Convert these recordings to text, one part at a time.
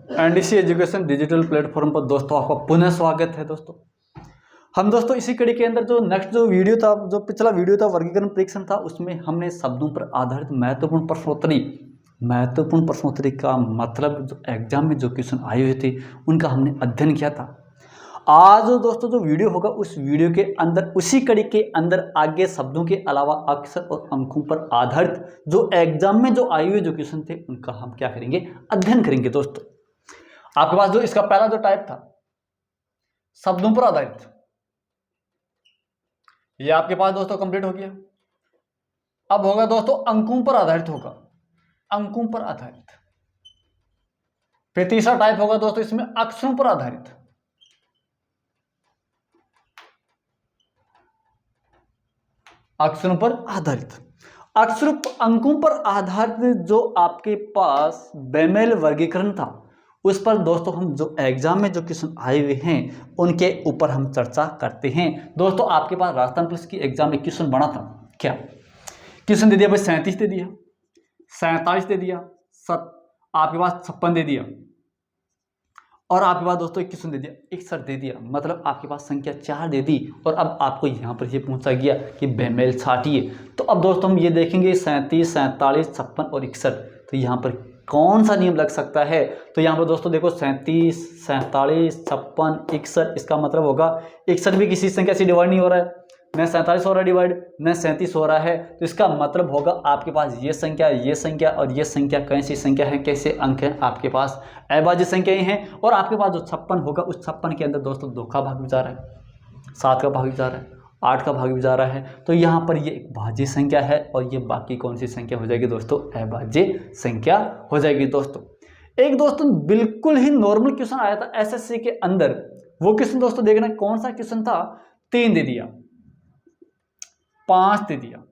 NDC education digital platform पर दोस्तों आपका पुनः स्वागत है। दोस्तों हम दोस्तों इसी कड़ी के अंदर जो नेक्स्ट जो वीडियो था, जो पिछला वीडियो था वर्गीकरण परीक्षण था, उसमें हमने शब्दों पर आधारित महत्वपूर्ण प्रश्नोत्तरी का मतलब जो एग्जाम में जो क्वेश्चन आए हुए थे उनका हमने अध्ययन किया था। आज दोस्तों जो वीडियो होगा उस वीडियो के अंदर उसी कड़ी के अंदर आगे शब्दों के अलावा अक्षर और अंकों पर आधारित जो एग्जाम में जो आए हुए जो क्वेश्चन थे उनका हम क्या करेंगे, अध्ययन करेंगे। दोस्तों आपके पास जो इसका पहला जो टाइप था शब्दों पर आधारित, ये आपके पास दोस्तों कंप्लीट हो गया। अब होगा दोस्तों अंकों पर आधारित होगा, अंकों पर आधारित। फिर तीसरा टाइप होगा दोस्तों इसमें अक्षरों पर आधारित, अक्षरों पर आधारित। अक्षर अंकों पर आधारित जो आपके पास बेमेल वर्गीकरण था उस पर दोस्तों हम जो एग्जाम में जो क्वेश्चन आए हुए हैं उनके ऊपर हम चर्चा करते हैं। दोस्तों आपके पास राजस्थान पुलिस की एग्जाम में क्वेश्चन बना था, क्या क्वेश्चन दे दिया भाई? 37 दे दिया, 47 दे दिया, आपके पास 56 दे दिया, और आपके पास दोस्तों एक क्वेश्चन दे दिया 61 दे दिया। मतलब आपके पास संख्या 4 दे दी और अब आपको यहाँ पर ये पूछा गया कि बेमेल छांटिए। तो अब दोस्तों हम ये देखेंगे 37, 47, 56 और 61, तो यहाँ पर कौन सा नियम लग सकता है? तो यहाँ पर दोस्तों देखो 37, 47, 56, 61, इसका मतलब होगा 61 भी किसी संख्या से डिवाइड नहीं हो रहा है, न 47 हो रहा है डिवाइड, न 37 हो रहा है। तो इसका मतलब होगा आपके पास ये संख्या और ये संख्या कैसी संख्या है, कैसे अंक हैं आपके पास? अभाज्य संख्याएं हैं। और आपके पास जो 56 होगा उस 56 के अंदर दोस्तों 2 का भाग भी जा रहा है, 7 का भाग भी जा रहा है, 8 का भाग भी जा रहा है। तो यहाँ पर ये एक भाज्य संख्या है और ये बाकी कौन सी संख्या हो जाएगी दोस्तों? अभाज्य संख्या हो जाएगी। दोस्तों एक दोस्तों बिल्कुल ही नॉर्मल क्वेश्चन आया था एसएससी के अंदर, वो क्वेश्चन दोस्तों देखना कौन सा क्वेश्चन था। 3 दे दिया, 5 दे दिया,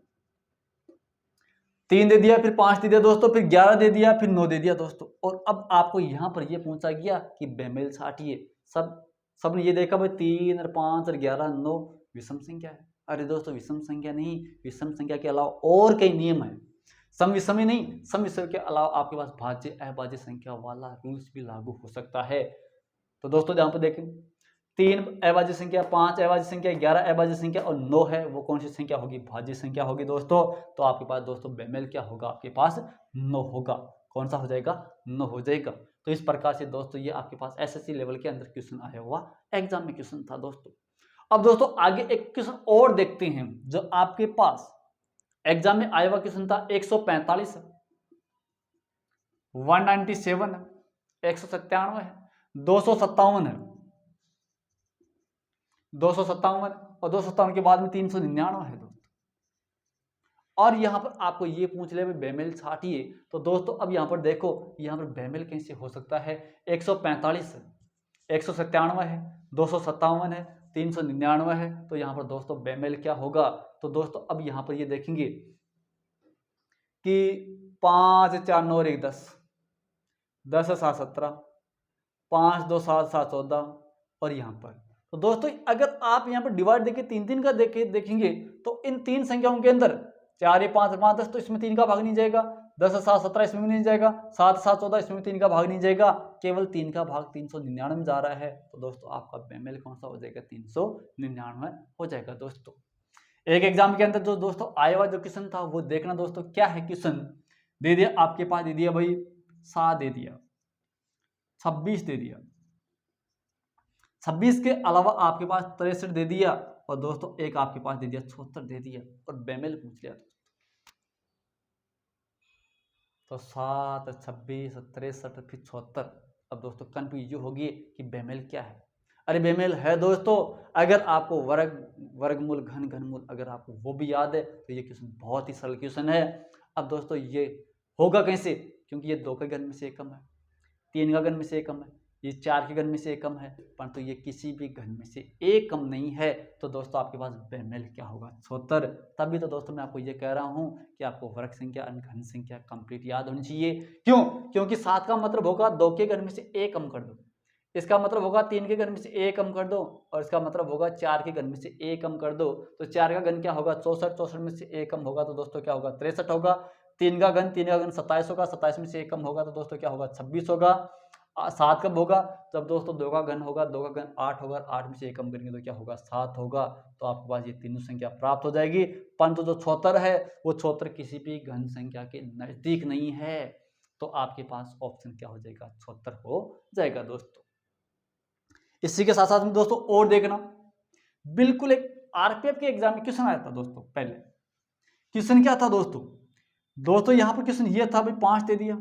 3 दे दिया, फिर 5 दे दिया दोस्तों, फिर 11 दे दिया, फिर 9 दे दिया दोस्तों। और अब आपको यहां पर यह पूछा गया कि बेमेल छांटिए। सबने ये देखा भाई 3 और 5 और 11, 9 विषम संख्या है। अरे दोस्तों विषम संख्या नहीं, विषम संख्या के अलावा और कई नियम है। सम विषम ही नहीं, सम विषम के अलावा आपके पास भाज्य अभाज्य संख्या वाला रूल्स भी लागू हो सकता है। तो दोस्तों जहां पर देखें 3 अभाज्य संख्या, 5 अभाज्य संख्या, 11 अभाज्य संख्या और 9 है, वो कौन सी संख्या होगी? भाज्य संख्या होगी दोस्तों। तो आपके पास दोस्तों बेमेल क्या होगा? आपके पास 9 होगा। कौन सा हो जाएगा? 9 हो जाएगा। तो इस प्रकार से दोस्तों ये आपके पास एसएससी लेवल के अंदर क्वेश्चन आया हुआ एग्जाम में क्वेश्चन था दोस्तों। अब दोस्तों आगे एक क्वेश्चन और देखते हैं जो आपके पास एग्जाम में आया हुआ क्वेश्चन था। 145 है, 197 है, 197 है, 257 है, 257 और 257 के बाद में 399 है दोस्तों। और यहां पर आपको ये पूछ ले बेमेल छांटिए। तो दोस्तों अब यहां पर देखो, यहां पर बेमेल कैसे हो सकता है? 145 है, 197 है, 257 है, 399 है। तो यहां पर दोस्तों बेमेल क्या होगा? तो दोस्तों अब यहां पर ये देखेंगे कि 5 4 9 और 1 10, 10 7 17, 5 2 7 7 14। और यहाँ पर तो दोस्तों अगर आप यहाँ पर डिवाइड देखिए 3 का देखेंगे तो इन 3 संख्याओं के अंदर 4 ये 5 5 10, तो इसमें 3 का भाग नहीं जाएगा। 10 7 17 इसमें भी नहीं जाएगा, 7 7 14 इसमें भी 3 का भाग नहीं जाएगा, केवल 3 का भाग 399 में जा रहा है। तो दोस्तों आपका बेमेल कौन सा हो जाएगा? 399 हो जाएगा। दोस्तों एक एग्जाम के अंदर जो दोस्तों आया हुआ जो क्वेश्चन था वो देखना दोस्तों क्या है। क्वेश्चन दे दिया आपके पास, दे दिया भाई 7 दे दिया, 26 दे दिया, 26 के अलावा आपके पास 63 दे दिया, और दोस्तों एक आपके पास दे दिया 76 दे दिया, और बेमेल पूछ लिया। तो 7 26 63 फिर 76। अब दोस्तों कंफ्यूजन होगी कि बेमेल क्या है? अरे बेमेल है दोस्तों, अगर आपको वर्गमूल घनमूल अगर आपको वो भी याद है तो ये क्वेश्चन बहुत ही सरल क्वेश्चन है। अब दोस्तों ये होगा कैसे? क्योंकि ये 2 के घन में से 1 कम है, 3 का घन में से 1 कम है, ये 4 के घन में से 1 कम है, परंतु ये किसी भी घन में से 1 कम नहीं है। तो दोस्तों आपके पास बेमेल क्या होगा? 76। तभी तो दोस्तों मैं आपको ये कह रहा हूँ कि आपको वर्ग संख्या और घन संख्या कंप्लीट याद होनी चाहिए। क्यों? क्योंकि 7 का मतलब होगा 2 के घन में से 1 कम कर दो, इसका मतलब होगा 3 के घन में से 1 कम कर दो, और इसका मतलब होगा 4 के घन में से 1 कम कर दो। तो 4 का घन क्या होगा? 64, 64 में से 1 कम होगा तो दोस्तों क्या होगा? 63 होगा। 3 का घन 27 होगा, 27 में से 1 कम होगा तो दोस्तों क्या होगा? 26 होगा। 7 कब होगा? जब दोस्तों 2 का घन होगा, 2 का घन 8 होगा, 8 में से 1 कम करेंगे तो क्या होगा? 7 होगा। तो आपके पास ये तीनों संख्या प्राप्त हो जाएगी। परंतु जो 76 है वो 76 किसी भी घन संख्या के नजदीक नहीं है। तो आपके पास ऑप्शन क्या हो जाएगा? 76 हो जाएगा दोस्तों। इसी के साथ साथ में दोस्तों और देखना, बिल्कुल एक आरपीएफ के एग्जाम में क्वेश्चन आया था दोस्तों। पहले क्वेश्चन क्या था दोस्तों यहाँ पर क्वेश्चन ये था भाई 5 दे दिया,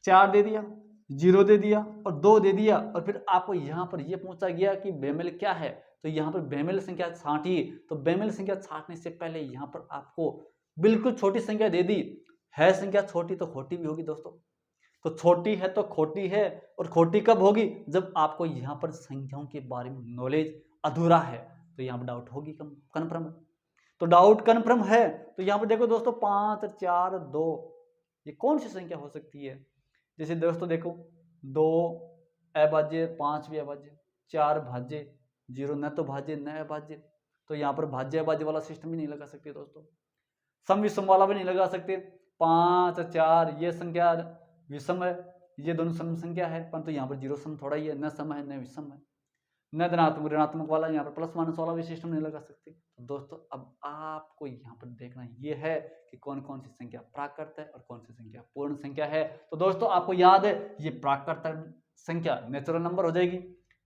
4 दे दिया, 0 दे दिया और 2 दे दिया, और फिर आपको यहाँ पर ये पूछा गया कि बेमेल क्या है। तो यहाँ पर बेमेल संख्या 60। तो बेमेल संख्या छांटने से पहले यहाँ पर आपको बिल्कुल छोटी संख्या दे दी है। संख्या छोटी तो खोटी भी होगी दोस्तों। तो छोटी है तो खोटी है, और खोटी कब होगी? जब आपको यहाँ पर संख्याओं के बारे में नॉलेज अधूरा है। तो यहाँ पर डाउट होगी कन्फर्म। तो डाउट कन्फर्म है। तो यहाँ पर देखो दोस्तों 5 4 2 ये कौन सी संख्या हो सकती है? जैसे दोस्तों देखो 2 अभाज्य, 5 भी अभाज्य, 4 भाज्य, 0 न तो भाज्य न अभाज्य। तो यहाँ पर भाज्य अभाज्य वाला सिस्टम भी नहीं लगा सकते दोस्तों, सम विषम वाला भी नहीं लगा सकते। 5 4 ये संख्या विषम है, ये दोनों सम संख्या है, परंतु यहाँ पर 0 सम थोड़ा ही है, न सम है न विषम है, न धनात्मक ऋणात्मक वाला, यहाँ पर प्लस माइनस वाला भी सिस्टम नहीं लगा सकते। तो दोस्तों अब आपको यहाँ पर देखना ये है कि कौन कौन सी संख्या प्राकृत है और कौन सी संख्या पूर्ण संख्या है। तो दोस्तों आपको याद है ये प्राकृत संख्या नेचुरल नंबर हो जाएगी,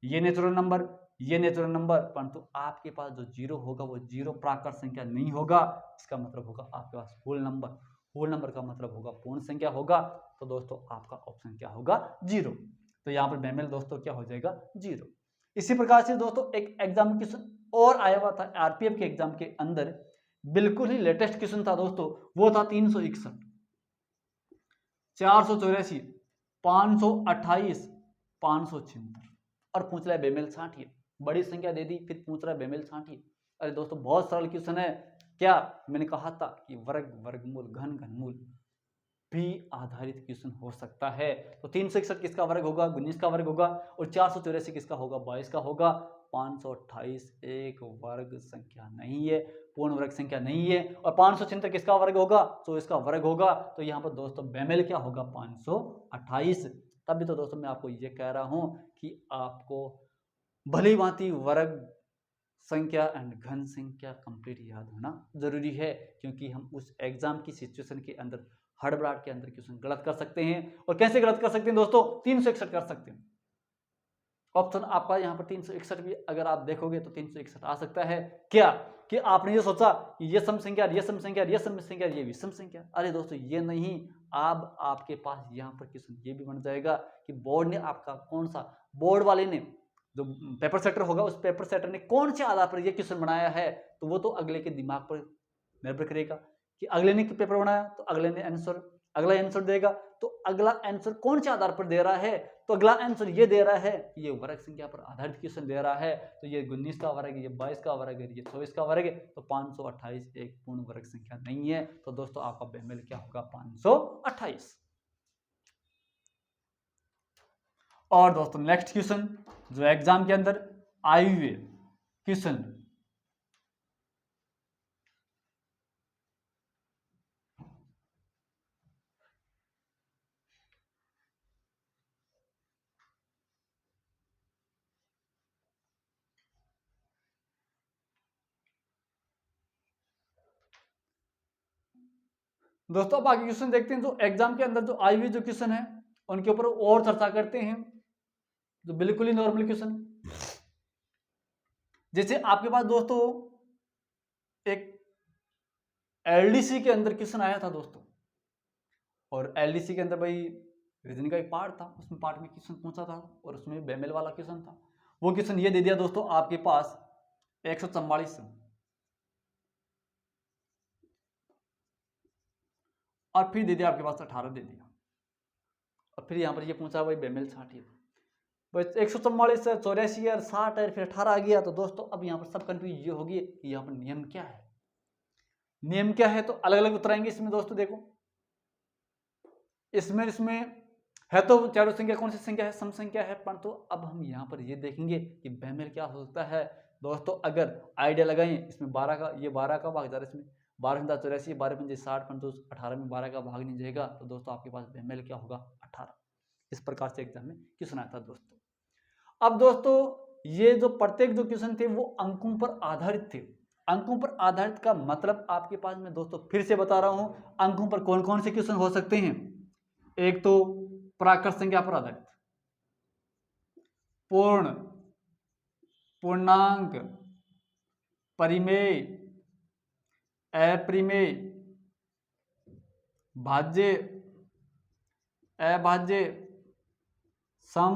ये नेचुरल नंबर, ये नेचुरल नंबर, परंतु आपके पास जो 0 होगा वो 0 प्राकृत संख्या नहीं होगा। इसका मतलब होगा आपके पास होल नंबर। होल नंबर का मतलब होगा पूर्ण संख्या होगा। तो दोस्तों आपका ऑप्शन क्या होगा? 0। तो यहाँ पर बेमेल दोस्तों क्या हो जाएगा? 0। इसी प्रकार से दोस्तों एक एग्जाम क्वेश्चन और आया हुआ था आरपीएफ के एग्जाम के अंदर, बिल्कुल ही लेटेस्ट क्वेश्चन था दोस्तों। वो था 361, 484, 528, 576, और पूछ रहा है बेमेल छांटिए। बड़ी संख्या दे दी, फिर पूछ रहा है बेमेल छांटिए। अरे दोस्तों बहुत सरल क्वेश्चन है। क्या मैंने कहा था कि वर्ग, वर्गमूल, घन, घनमूल भी आधारित क्वेश्चन हो सकता है। तो 361 किसका वर्ग होगा? 19 का वर्ग होगा। और 484 किसका होगा? 22 का होगा। 528 एक वर्ग संख्या नहीं है, पूर्ण वर्ग संख्या नहीं है। और 576 किसका वर्ग होगा? 24 का वर्ग होगा। तो यहाँ पर दोस्तों बेमेल क्या होगा? 528। तभी तो दोस्तों मैं आपको ये कह रहा हूं कि आपको भली भांति वर्ग संख्या एंड घन संख्या कंप्लीट याद होना जरूरी है, क्योंकि हम उस एग्जाम की सिचुएशन के अंदर हड़बड़ाहट के अंदर क्वेश्चन गलत कर सकते हैं। और कैसे गलत कर सकते हैं दोस्तों? 361 कर सकते हैं। ऑप्शन आपका यहाँ पर 361 भी अगर आप देखोगे तो 361 आ सकता है। क्या कि आपने ये सोचा कि ये सम संख्या, ये सम संख्या, ये सम संख्या, ये विषम संख्या। अरे दोस्तों ये नहीं, अब आपके पास यहाँ पर क्वेश्चन ये भी बन जाएगा कि बोर्ड ने आपका कौन सा, बोर्ड वाले ने जो पेपर सेटर होगा उस पेपर सेटर ने कौन से आधार पर ये क्वेश्चन बनाया है। तो वो तो अगले के दिमाग पर निर्भर करेगा कि अगले ने पेपर बनाया तो अगले ने आंसर, अगला आंसर देगा, तो अगला आंसर कौन से आधार पर दे रहा है। तो अगला आंसर ये दे रहा है, ये वर्ग संख्या पर आधारित क्वेश्चन दे रहा है। तो ये 19 का वर्ग है, ये 22 का वर्ग है, ये 24 का वर्ग है। तो 528 एक पूर्ण वर्ग संख्या नहीं है। तो दोस्तों आपका बेमेल क्या होगा? 528। और दोस्तों नेक्स्ट क्वेश्चन जो एग्जाम के अंदर आए हुए क्वेश्चन, दोस्तों अब आगे क्वेश्चन देखते हैं जो एग्जाम के अंदर जो आई हुई जो क्वेश्चन है उनके ऊपर और चर्चा करते हैं, जो बिल्कुल ही नॉर्मल क्वेश्चन। जैसे आपके पास दोस्तों एक एलडीसी के अंदर क्वेश्चन आया था दोस्तों, और एलडीसी के अंदर भाई रीजनिंग का एक पार्ट था, उसमें पार्ट में क्वेश्चन पूछा था और उसमें बेमेल वाला क्वेश्चन था। वो क्वेश्चन ये दे दिया दोस्तों आपके पास 144 और फिर दे दिया आपके पास 18 दे दिया, और फिर यहाँ पर ये पूछा भाई बेमेल 60 है। बस 144 है, 84 है, 60 है, फिर 18 आ गया। तो दोस्तों अब यहाँ पर सब कंफ्यूज ये होगी कि यहाँ पर नियम क्या है, नियम क्या है। तो अलग अलग उत्तर आएंगे इसमें दोस्तों। देखो इसमें है तो चारों संख्या कौन सी संख्या है? सम संख्या है। परंतु अब हम यहाँ पर ये देखेंगे कि बेमेल क्या हो सकता है। दोस्तों अगर आइडिया लगाएं, इसमें 12 का, ये 12 का भाग जा रहा है, इसमें 12 84, 12 50 60, परंतु 18 में 12 का भाग नहीं जाएगा। तो दोस्तों आपके पास बेमेल क्या होगा? 18। इस प्रकार से एग्जाम में क्वेश्चन आया था दोस्तों। अब दोस्तों ये जो प्रत्येक जो क्वेश्चन थे वो अंकों पर आधारित थे। अंकों पर आधारित का मतलब आपके पास मैं दोस्तों फिर से बता रहा हूं, अंकों पर कौन कौन से क्वेश्चन हो सकते हैं। एक तो प्राकृत संख्या पर आधारित, पूर्ण, पूर्णांक, परिमेय, अपरिमेय, भाज्य, अभाज्य, सम,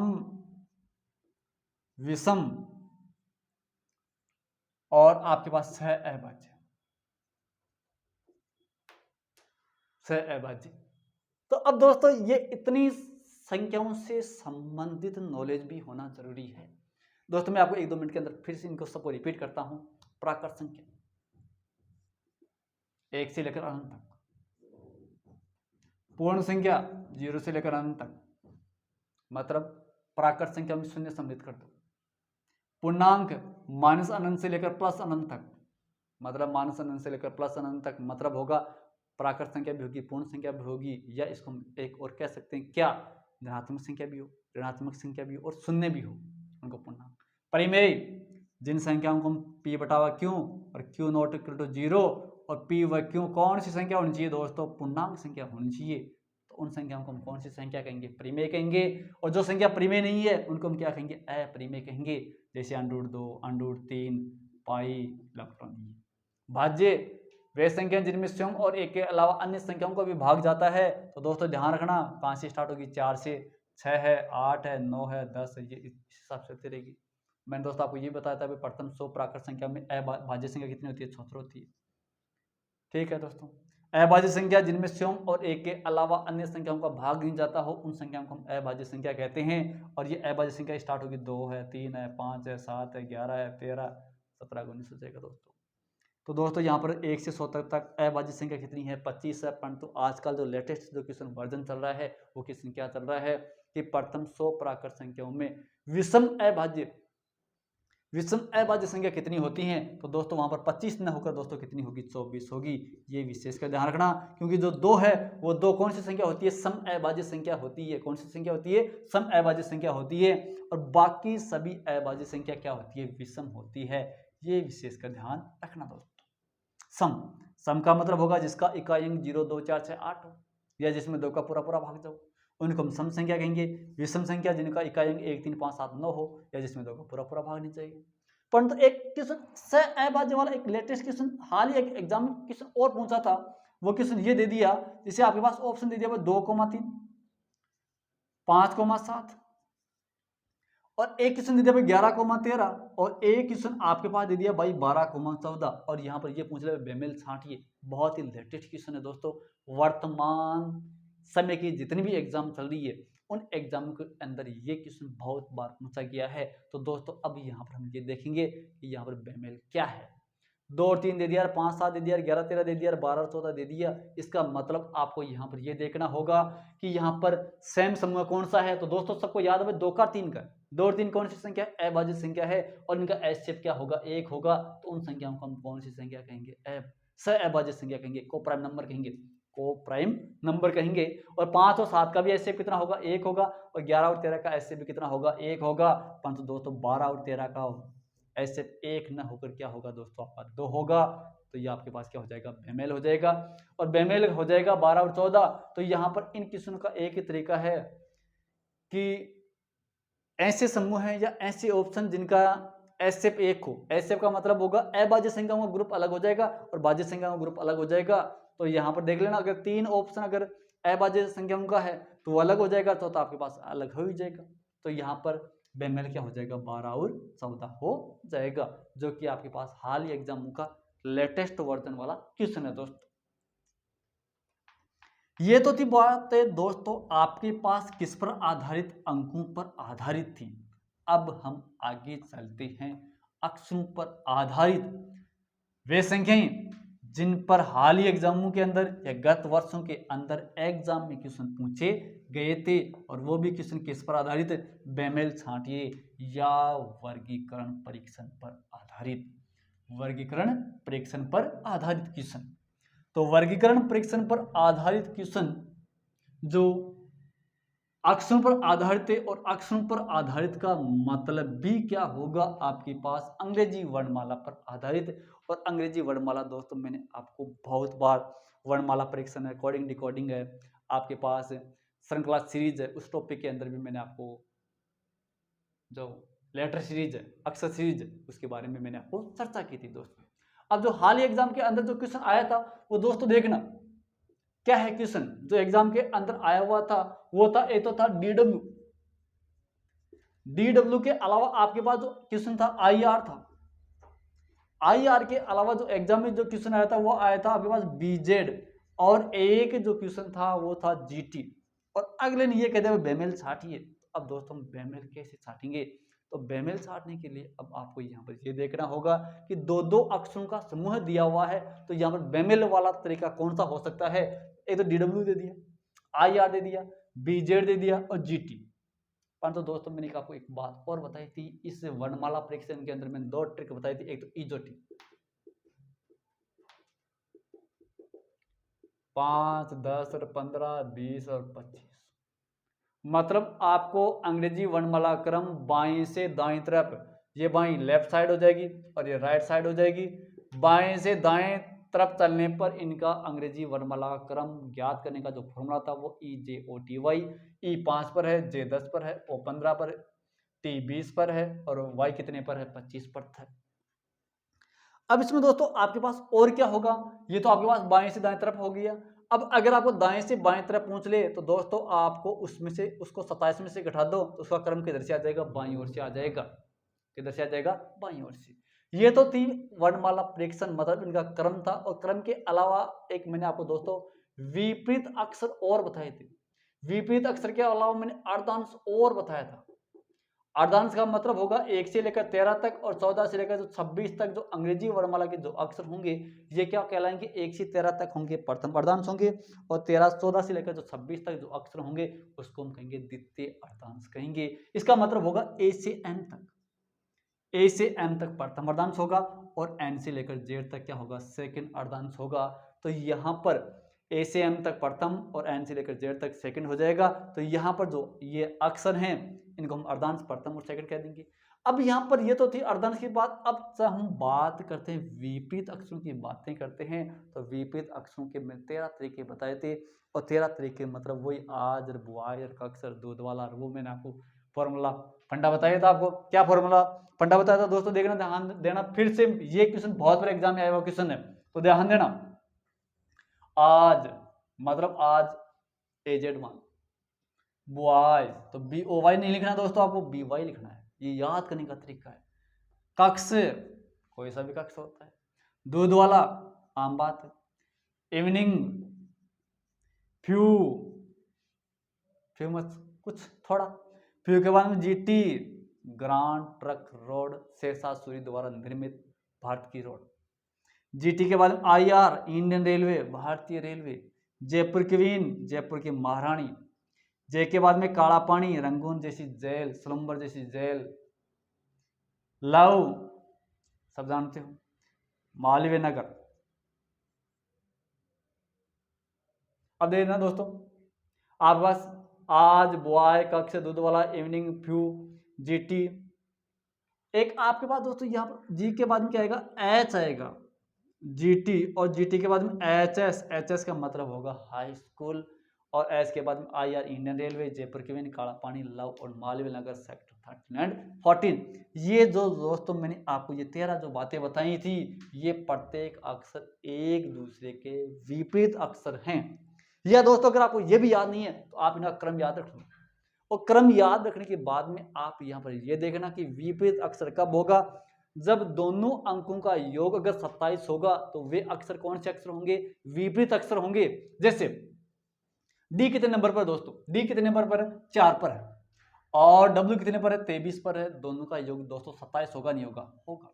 विषम और आपके पास सह अभाज्य। सह अभाज्य। तो अब दोस्तों ये इतनी संख्याओं से संबंधित नॉलेज भी होना जरूरी है दोस्तों। मैं आपको 1-2 मिनट के अंदर फिर से इनको सबको रिपीट करता हूं। प्राकृत संख्या 1 से लेकर अनंत तक, पूर्ण संख्या 0 से लेकर अनंत तक, मतलब प्राकृत संख्या में शून्य सम्मिलित कर दो। पूर्णांक माइनस अनंत से लेकर प्लस अनंत तक, मतलब माइनस अनंत से लेकर प्लस अनंत तक, मतलब होगा प्राकृत संख्या भी होगी, पूर्ण संख्या भी होगी, या इसको हम एक और कह सकते हैं क्या, धनात्मक संख्या भी हो, ऋणात्मक संख्या भी हो और शून्य भी हो, उनको पूर्णांक। परिमेय जिन संख्याओं को हम p बटावा क्यों और q नॉट इक्वल टू 0 और p व q कौन सी संख्या होनी चाहिए दोस्तों, पूर्णांक संख्या होनी चाहिए। तो उन संख्याओं को हम कौन सी संख्या कहेंगे, परिमेय कहेंगे। और जो संख्या परिमेय नहीं है उनको हम क्या कहेंगे, अपरिमेय कहेंगे। जैसे √2, √3, पाई, इलेक्ट्रॉन। भाज्य वे संख्या जिनमें स्वयं और एक के अलावा अन्य संख्याओं को भी भाग जाता है। तो दोस्तों ध्यान रखना कहाँ से स्टार्ट होगी, 4 से, 6 है, 8 है, 9 है, 10 है, ये इस हिसाब से होती रहेगी। मैंने दोस्तों आपको ये बताया था प्रथम 100 प्राकृत संख्या में अभाज्य संख्या कितनी होती है, 76 होती है। ठीक है दोस्तों, अभाज्य संख्या जिनमें स्वयं और एक के अलावा अन्य संख्याओं का भाग नहीं जाता हो उन संख्याओं को हम अभाज्य संख्या कहते हैं। और ये अभाज्य संख्या स्टार्ट होगी 2 है, 3 है, 5 है, 7 है, 11 है, 13, 17, 19 हो जाएगा दोस्तों। तो दोस्तों यहाँ पर 1 से 100 तक अभाज्य संख्या कितनी है, 25 है। परंतु आजकल जो लेटेस्ट जो क्वेश्चन वर्जन चल रहा है वो क्वेश्चन क्या चल रहा है कि प्रथम 100 प्राकृत संख्याओं में विषम अभाज्य संख्या कितनी होती हैं। तो दोस्तों वहां पर 25 न होकर दोस्तों कितनी होगी, 24 होगी। ये विशेष का ध्यान रखना, क्योंकि जो 2 है वो 2 कौन सी संख्या होती है, सम अभाज्य संख्या होती है। कौन सी संख्या होती है, सम अभाज्य संख्या होती है। और बाकी सभी अभाज्य संख्या क्या होती है, विषम होती है। ये विशेष का ध्यान रखना दोस्तों। सम का मतलब होगा जिसका इकाई अंक 0, 2, 4, 6, 8 हो, या जिसमें 2 का पूरा पूरा भाग जाओ, उनको हम सम संख्या कहेंगे। विषम संख्या जिनका इकाई अंक 1, 3, 5, 7, 9 हो, या जिसमें 2 का पूरा पूरा भाग नहीं चाहिए। परंतु एक क्वेश्चन सह अभाज्य वाला एक लेटेस्ट क्वेश्चन हाल ही एक एग्जाम में क्वेश्चन और पूछा था। वो क्वेश्चन ये दे दिया, जिसे आपके पास ऑप्शन दे दिया 2,3, 5,7 और एक क्वेश्चन दे दिया भाई 11,13 और एक क्वेश्चन आपके पास दे दिया भाई 12,14। और यहाँ पर ये पूछ रहे बेमेल छांटिए। बहुत ही लेटेस्ट क्वेश्चन है दोस्तों। वर्तमान समय की जितनी भी एग्जाम चल रही है उन एग्जाम के अंदर ये क्वेश्चन बहुत बार पूछा गया है। तो दोस्तों अब यहाँ पर हम ये देखेंगे कि यहाँ पर बेमेल क्या है। 2 और 3 दे दिया, 5, 7 दे दिया, 11, 13 दे दिया, 12 और 14 दे दिया। इसका मतलब आपको यहाँ पर ये देखना होगा कि यहाँ पर सेम समूह कौन सा है। तो दोस्तों सबको याद है 2 का 3 का, 2 और 3 कौन सी संख्या है, अभाज्य संख्या है। और इनका एस शेप क्या होगा, 1 होगा। तो उन संख्याओं को हम कौन सी संख्या कहेंगे, सहअभाज्य संख्या कहेंगे, को प्राइम नंबर कहेंगे, को प्राइम नंबर कहेंगे। और 5 और 7 का भी एस शेप कितना होगा, 1 होगा। और 11 और 13 का एस शेप भी कितना होगा, 1 होगा। परंतु दोस्तों 12 और 13 का ऐसे 1 न होकर क्या होगा दोस्तों, आपका 2 होगा। तो ये आपके पास क्या हो जाएगा, बेमेल हो जाएगा। और बेमेल हो जाएगा 12 और 14। तो यहाँ पर इन क्वेश्चनों का एक ही तरीका है कि ऐसे समूह हैं या ऐसे ऑप्शन जिनका एस शेप 1 हो। एस शेप का मतलब होगा अभाज्य संख्याओं का ग्रुप अलग हो जाएगा और भाज्य संख्याओं का ग्रुप अलग हो जाएगा। तो यहाँ पर देख लेना, अगर 3 ऑप्शन अगर अभाज्य संख्याओं का है तो वो अलग हो जाएगा, तो आपके पास अलग हो ही जाएगा। तो यहाँ पर बेमेल क्या हो जाएगा, 12 और 14 हो जाएगा, जो कि आपके पास हाल ही एग्जाम का लेटेस्ट वर्जन वाला क्वेश्चन है दोस्तों। ये तो थी बातें दोस्तों आपके पास किस पर आधारित, अंकों पर आधारित थी। अब हम आगे चलते हैं अक्षरों पर आधारित वे संख्याएं जिन पर हाल ही एग्जामों के अंदर या गत वर्षों के अंदर एग्जाम में क्वेश्चन पूछे गए थे। और वो भी क्वेश्चन किस पर आधारित, बेमेल छांटिए या वर्गीकरण परीक्षण पर आधारित, वर्गीकरण परीक्षण पर आधारित क्वेश्चन। तो वर्गीकरण परीक्षण पर आधारित क्वेश्चन जो अक्षरों पर आधारित है, और अक्षरों पर आधारित का मतलब भी क्या होगा आपके पास, अंग्रेजी वर्णमाला पर आधारित। और अंग्रेजी वर्णमाला दोस्तों मैंने आपको बहुत बार, वर्णमाला परीक्षण है, कोडिंग डिकोडिंग है, आपके पास श्रृंखला सीरीज है, उस टॉपिक के अंदर भी मैंने आपको जो लेटर सीरीज है, अक्षर सीरीज है, उसके बारे में मैंने आपको चर्चा की थी दोस्तों। अब जो हाल ही एग्जाम के अंदर जो क्वेश्चन आया था वो दोस्तों देखना क्या है। क्वेश्चन जो एग्जाम के अंदर आया हुआ था वो था, एक तो था डीडब्ल्यू, डीडब्ल्यू के अलावा आपके पास जो क्वेश्चन था आईआर था। आईआर के अलावा जो एग्जाम में जो क्वेश्चन आया था वो आया था आपके पास बीजेड, और एक जो क्वेश्चन था वो था जीटी। और अगले ने ये कहते हुए बेमेल छाटिए। अब दोस्तों बेमेल कैसे छाटेंगे, तो बेमेल छाटने के लिए अब आपको यहाँ पर ये देखना होगा कि दो दो अक्षरों का समूह दिया हुआ है, तो यहाँ पर बेमेल वाला तरीका कौन सा हो सकता है। एक तो डीडब्ल्यू दे दिया, आईआर दे दिया, बीजेड दे दिया और जीटी। परंतु दोस्तों मैंने आपको एक बात और बताई थी, इस वर्णमाला परीक्षण के अंदर मैंने दो ट्रिक बताई थी। एक तो इजोटी, 5, 10 और 15, 20 और 25, मतलब आपको अंग्रेजी वर्णमाला क्रम बाएं से दाएं तरफ, ये बाएं लेफ्ट साइड हो जाएगी और ये राइट साइड हो जाएगी। बाएं से दाएं तरफ चलने पर इनका अंग्रेजी वर्णमाला क्रम ज्ञात करने का जो फॉर्मूला था वो EJOTY, E 5 पर है, J 10 पर है, O 15 पर है, T 20 पर है और Y कितने पर है, 25 पर है। अब इसमें दोस्तों आपके पास और क्या होगा, ये तो आपके पास बाएं से दाएं तरफ हो गया। अब अगर आपको दाएं से बाएं तरफ पूछ ले तो दोस्तों आपको उसमें से उसको 27 में से घटा दो तो उसका क्रम किधर से आ जाएगा, बाईं ओर से आ जाएगा। किधर से आ जाएगा, बाईं ओर से। ये तो थी वर्णमाला प्रेक्षण, मतलब इनका क्रम था। और क्रम के अलावा एक मैंने आपको दोस्तों विपरीत अक्षर और बताए थे। विपरीत अक्षर के अलावा मैंने अर्धांश और बताया था। अर्धांश का मतलब होगा 1 से लेकर 13 तक और 14 से लेकर 26 तक जो अंग्रेजी वर्णमाला के जो अक्षर होंगे ये क्या कहलाएंगे, 1 से 13 तक होंगे प्रथम अर्धांश होंगे, और 14 से लेकर जो 26 तक जो अक्षर होंगे उसको हम कहेंगे द्वितीय अर्धांश कहेंगे। इसका मतलब होगा A से M तक, A से M तक प्रथम अर्धांश होगा और N से लेकर Z तक क्या होगा, सेकंड अर्धांश होगा। तो यहाँ पर A से M तक प्रथम और N से लेकर Z तक सेकंड हो जाएगा। तो यहाँ पर जो ये अक्षर हैं इनको हम अर्धांश प्रथम और सेकंड कह देंगे। अब यहाँ पर ये तो थी अर्धांश की बात। अब हम बात करते हैं विपरीत अक्षरों की, बातें करते हैं। तो विपरीत अक्षरों के मैं 13 तरीके बताए थे, और 13 तरीके मतलब वही आज और बुआई और अक्षर दूध वाला, वो मैंने आपको फॉर्मूला फंडा बताया था। आपको क्या फॉर्मूला फंडा बताया था दोस्तों, देखना, ध्यान देना। फिर से ये क्वेश्चन बहुत बड़े एग्जाम में आया हुआ क्वेश्चन है, तो ध्यान देना। आज मतलब आज एजेड मान, बॉयज तो BOY नहीं लिखना दोस्तों, आपको BY लिखना है। ये याद करने का तरीका है। कक्ष कोई सा भी कक्ष होता है। दूध वाला आम बात है। इवनिंग, फ्यू, फ्यू मत कुछ थोड़ा, फ्यू के बाद में GT, ग्रांड ट्रक रोड, शेरशाह सूरी द्वारा निर्मित भारत की रोड। GT के बाद में IR, इंडियन रेलवे, भारतीय रेलवे। जयपुर क्वीन, जयपुर की महारानी। जे के बाद में काला पानी, रंगून जैसी जेल, सुलंबर जैसी जेल। लव सब जानते हो, मालवीय नगर। अब देखना दोस्तों, आपके पास आज, बॉय, कक्ष, दूध वाला, इवनिंग, फ्यू, GT। एक आपके पास दोस्तों यहाँ पर जी के बाद में क्या आएगा, H आएगा, GT, और GT के बाद में HS, HS का मतलब होगा हाई स्कूल, और एस के बाद में IR, Indian railway, Jaipur queen, काला पानी, लव और मालवीय नगर, सेक्टर 13 एंड 14। ये जो दोस्तों मैंने आपको ये 13 जो बातें बताई थी, ये प्रत्येक अक्षर एक दूसरे के विपरीत अक्षर हैं। या दोस्तों अगर आपको ये भी याद नहीं है तो आप इनका क्रम याद रख लो, और क्रम याद रखने के बाद में आप यहाँ पर ये देखना कि विपरीत अक्षर कब होगा, जब दोनों अंकों का योग अगर 27 होगा तो वे अक्षर कौन से अक्षर होंगे, विपरीत अक्षर होंगे। जैसे डी कितने नंबर पर दोस्तों, डी कितने नंबर पर है, 4 पर है, और डब्ल्यू कितने पर है, 23 पर है। दोनों का योग दोस्तों 27 होगा, नहीं होगा, होगा।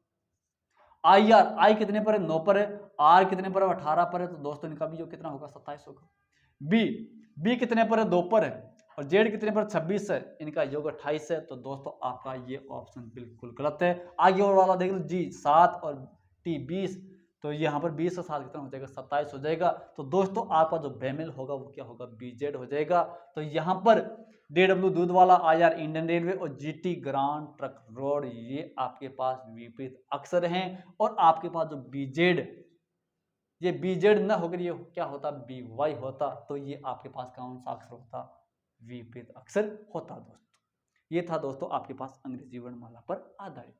IR, आई कितने पर है, 9 पर है, आर कितने पर है, 18 पर है, तो दोस्तों इनका भी योग कितना होगा, 27 होगा। बी कितने पर है, 2 पर है, और जेड कितने पर, 26 है, इनका योग 28 है। तो दोस्तों आपका ये ऑप्शन बिल्कुल गलत है। आगे और वाला देख लो, जी 7 और T 20, तो यहाँ पर 20 और 7 कितना हो जाएगा, 27 हो जाएगा। तो दोस्तों आपका जो बेमेल होगा वो क्या होगा, BZ हो जाएगा। तो यहाँ पर DW दूध वाला, IR इंडियन रेलवे और GT ग्रांड ट्रक रोड ये आपके पास विपरीत अक्षर हैं। और आपके पास जो BZ, ये BZ न होकर ये क्या होता, BY होता। तो ये आपके पास कौन सा अक्षर होता, विपरीत अक्षर होता दोस्तों। ये था दोस्तों आपके पास अंग्रेजी वर्णमाला पर आधारित।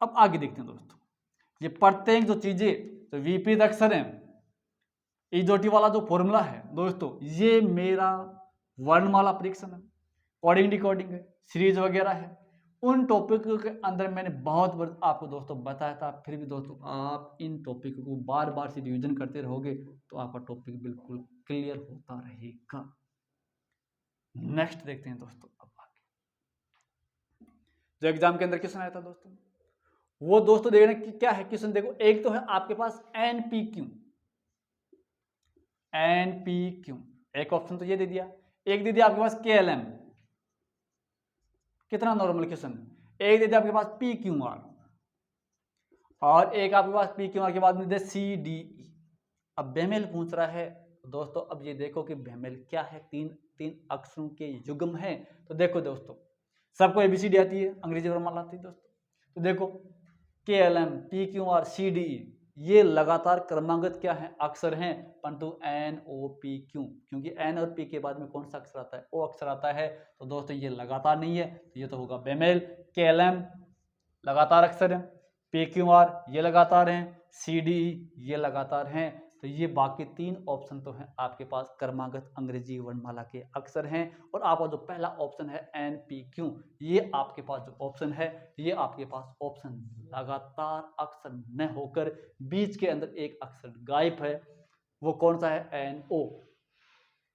अब आगे देखते हैं दोस्तों, ये प्रत्येक जो चीजें जो विपरीत अक्षर हैं, इजोटी वाला जो फॉर्मूला है दोस्तों, ये मेरा वर्णमाला परीक्षण है, कोडिंग डिकोडिंग है, सीरीज वगैरह है, उन टॉपिक के अंदर मैंने बहुत बार आपको दोस्तों बताया था। फिर भी दोस्तों आप इन टॉपिक को बार बार से रिवीजन करते रहोगे तो आपका टॉपिक बिल्कुल क्लियर होता रहेगा। नेक्स्ट देखते हैं दोस्तों, अब आगे जो एग्जाम के अंदर क्वेश्चन आया था दोस्तों, वो दोस्तों देखना कि क्या है क्वेश्चन। देखो, एक तो है आपके पास NPQ, एक ऑप्शन तो ये दे दिया, एक दे दिया आपके पास KLM, कितना नॉर्मल क्वेश्चन, एक दे दिया आपके पास PQR, और एक आपके पास PQR के बाद में दे CDE। अब बेमेल पूछ रहा है दोस्तों, अब ये देखो कि बेमेल क्या है, तीन अक्षरों के युग्म है। तो देखो दोस्तों, सबको ABCD आती है, अंग्रेजी वर्णमाला आती है दोस्तों। तो देखो KLM, PQR, CDE ये लगातार क्रमागत क्या है, अक्षर हैं, परंतु NOPQ, क्योंकि N और P के बाद में कौन सा अक्षर आता है, O अक्षर आता है। तो दोस्तों ये लगातार नहीं है, तो ये तो होगा बेमेल। KLM लगातार अक्षर है, PQR ये लगातार हैं, CDE ये लगातार हैं। तो ये बाकी 3 ऑप्शन तो हैं आपके पास क्रमागत अंग्रेजी वर्णमाला के अक्षर हैं। और आपका जो पहला ऑप्शन है NPQ, ये आपके पास जो ऑप्शन है, ये आपके पास ऑप्शन लगातार अक्षर न होकर बीच के अंदर एक अक्षर गायब है, वो कौन सा है, NO,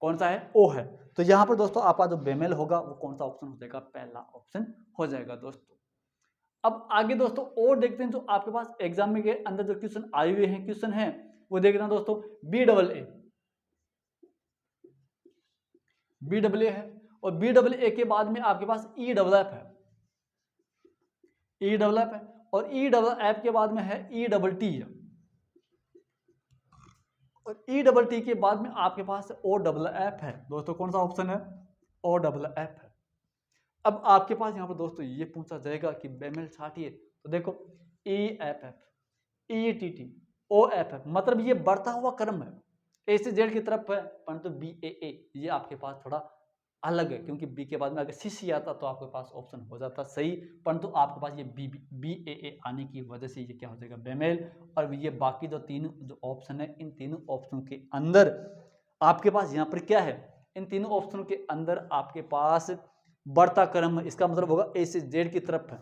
कौन सा है, O है। तो यहाँ पर दोस्तों आपका जो बेमेल होगा वो कौन सा ऑप्शन हो जाएगा, पहला ऑप्शन हो जाएगा दोस्तों। अब आगे दोस्तों और देखते हैं, जो आपके पास एग्जाम में के अंदर जो क्वेश्चन आए हुए हैं, क्वेश्चन है वो देखते हैं दोस्तों। BAA है, और BAA के बाद में आपके पास EFF है, EFF है, और EFF के बाद में है ETT है, और ETT के बाद में आपके पास OFF है दोस्तों। कौन सा ऑप्शन है, OFF है। अब आपके पास यहाँ पर दोस्तों ये पूछा जाएगा कि बेमेल छाटिए, तो देखो EFF, ETT, OFF, मतलब ये बढ़ता हुआ क्रम है, A से Z की तरफ है, परंतु BAA ये आपके पास थोड़ा अलग है, क्योंकि B के बाद में अगर CC आता तो आपके पास ऑप्शन हो जाता सही, परंतु आपके पास ये BAA आने की वजह से ये क्या हो जाएगा, बेमेल। और ये बाकी जो तीनों जो ऑप्शन है, इन तीनों ऑप्शन के अंदर आपके पास यहाँ पर क्या है, इन तीनों ऑप्शन के अंदर आपके पास बढ़ता क्रम है, इसका मतलब होगा A से Z की तरफ है।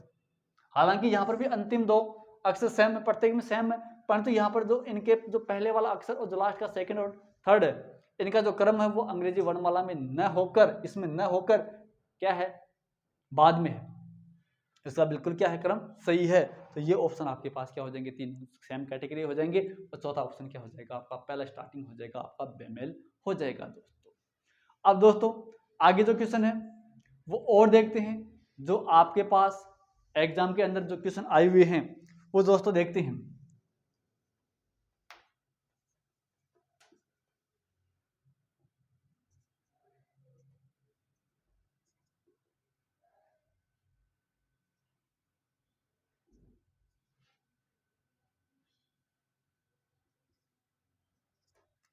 हालांकि यहाँ पर भी अंतिम 2 अक्षर सेम है, प्रत्येक में सेम है, परंतु यहाँ पर जो इनके जो पहले वाला अक्षर और जो लास्ट का सेकंड और थर्ड है, इनका जो क्रम है वो अंग्रेजी वर्णमाला में न होकर, इसमें न होकर क्या है, बाद में है। इसका बिल्कुल क्या है, क्रम सही है। तो ये ऑप्शन आपके पास क्या हो जाएंगे, 3 सेम कैटेगरी हो जाएंगे, और चौथा ऑप्शन क्या हो जाएगा आपका, पहला स्टार्टिंग हो जाएगा आपका बेमेल हो जाएगा दोस्तों। अब दोस्तों आगे जो क्वेश्चन है वो और देखते हैं, जो आपके पास एग्जाम के अंदर जो क्वेश्चन आए हुए हैं वो दोस्तों देखते हैं।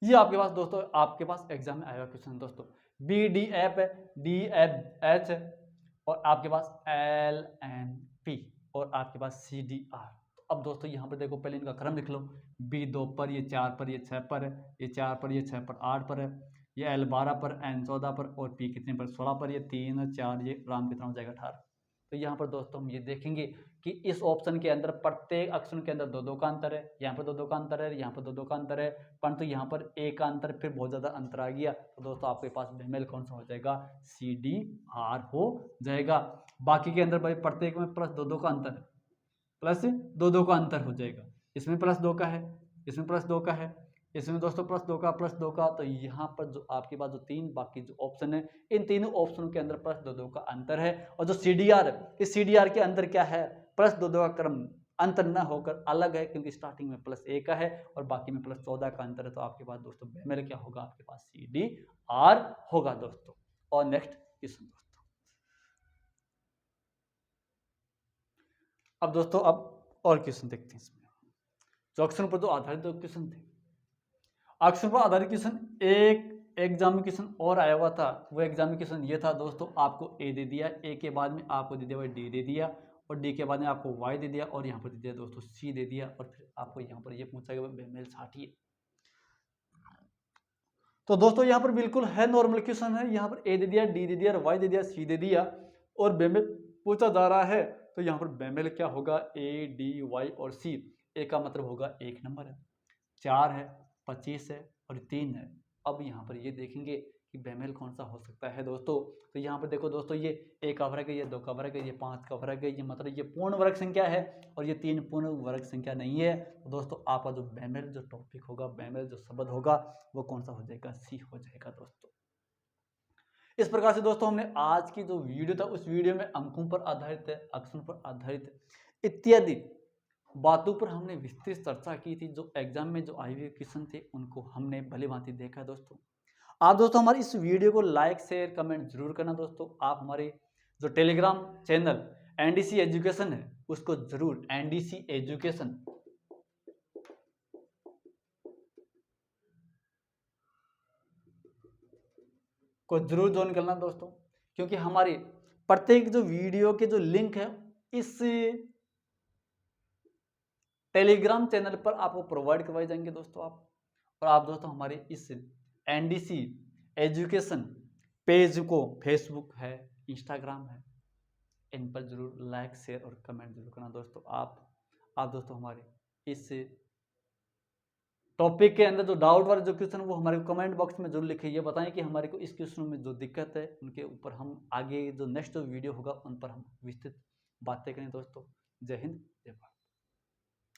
ये आपके पास दोस्तों, आपके पास एग्जाम में आएगा क्वेश्चन दोस्तों, BDF है, DFH है, और आपके पास LNP, और आपके पास CDR। अब दोस्तों यहाँ पर देखो, पहले इनका क्रम लिख लो, B 2 पर, ये 4 पर, ये 6 पर है, ये 4 पर, ये 6 पर, 8 पर है, ये L 12 पर, N 14 पर, और P कितने पर, 16 पर, ये 3 4, ये राम कितना हो जाएगा, 18। तो यहाँ पर दोस्तों हम ये देखेंगे कि इस ऑप्शन के अंदर प्रत्येक अक्षर के अंदर 2-2 का अंतर है, यहाँ पर 2-2 का अंतर है, यहाँ पर 2-2 का अंतर है, परंतु यहाँ पर एक का अंतर, फिर बहुत ज्यादा अंतर आ गया। तो दोस्तों आपके पास बेमेल कौन सा हो जाएगा, CDR हो जाएगा। बाकी के अंदर भाई प्रत्येक में प्लस 2-2 का अंतर है, प्लस 2-2 का अंतर हो जाएगा, इसमें प्लस 2 का है, इसमें प्लस 2 का है, इसमें दोस्तों प्लस 2 का, प्लस 2 का। तो यहाँ पर जो आपके पास जो 3 बाकी जो ऑप्शन है, इन तीनों ऑप्शन के अंदर प्लस 2-2 का अंतर है। और जो CDR है, इस CDR के अंदर क्या है, प्लस 2-2 का क्रम अंतर न होकर अलग है, क्योंकि स्टार्टिंग में +1 का है और बाकी में +14 का अंतर है। तो आपके पास दोस्तों बेमेल क्या होगा, आपके पास CDR होगा दोस्तों। और नेक्स्ट क्वेश्चन दोस्तों, अब दोस्तों अब और क्वेश्चन देखते हैं इसमें, जो अक्षरों पर जो आधारित दो क्वेश्चन थे। अक्षरों पर आधारित क्वेश्चन एक एग्जामिनेशन और आया हुआ था। वो एग्जामिनेशन ये था दोस्तों, आपको ए दे दिया, ए के बाद में आपको दे दिया डी दे दिया, और डी के बाद में आपको वाई दे दिया, और यहाँ पर दे दिया दोस्तों सी दे दिया, और फिर आपको यहाँ पर ये पूछा गया बेमेल छांटिए। तो दोस्तों यहाँ पर बिल्कुल है नॉर्मल क्वेश्चन है, यहाँ पर ए दे दिया, डी दे दिया, वाई दे दिया, सी दे दिया, और बेमेल पूछा जा रहा है। तो यहाँ पर बेमेल क्या होगा, ए डी वाई और सी। ए का मतलब होगा 1 नंबर है, 4 है, 25 है और 3 है। अब यहाँ पर ये देखेंगे कि बेमेल कौन सा हो सकता है दोस्तों। तो यहाँ पर देखो दोस्तों, ये 1 का वर्ग है, ये 2 का वर्ग है, ये 5 का वर्ग है, ये मतलब ये पूर्ण वर्ग संख्या है, और ये 3 पूर्ण वर्ग संख्या नहीं है। तो दोस्तों आपका जो बेमेल जो टॉपिक होगा, बेमेल जो शब्द होगा, वो कौन सा हो जाएगा, सी हो जाएगा दोस्तों। इस प्रकार से दोस्तों हमने आज की जो वीडियो था, उस वीडियो में अंकों पर आधारित है, अक्षरों पर आधारित इत्यादि बातों पर हमने विस्तृत चर्चा की थी। जो एग्जाम में जो आई हुए क्वेश्चन थे, उनको हमने भली भांति देखा दोस्तों। आप दोस्तों हमारी इस वीडियो को लाइक शेयर कमेंट जरूर करना दोस्तों। आप हमारे जो टेलीग्राम चैनल एनडीसी एजुकेशन है, उसको जरूर एनडीसी एजुकेशन को जरूर ज्वाइन करना दोस्तों, क्योंकि हमारे प्रत्येक जो वीडियो के जो लिंक है इस टेलीग्राम चैनल पर आपको प्रोवाइड करवाए जाएंगे दोस्तों। और आप दोस्तों हमारे इस एनडीसी एजुकेशन पेज को फेसबुक है, इंस्टाग्राम है, इन पर जरूर लाइक शेयर और कमेंट जरूर करना दोस्तों। आप दोस्तों हमारे इस टॉपिक के अंदर जो डाउट वाले जो क्वेश्चन, वो हमारे कमेंट बॉक्स में जरूर लिखें। ये बताएं कि हमारे को इस क्वेश्चन में जो दिक्कत है, उनके ऊपर हम आगे जो नेक्स्ट वीडियो होगा, उन पर हम विस्तृत बातें करें दोस्तों। जय हिंद।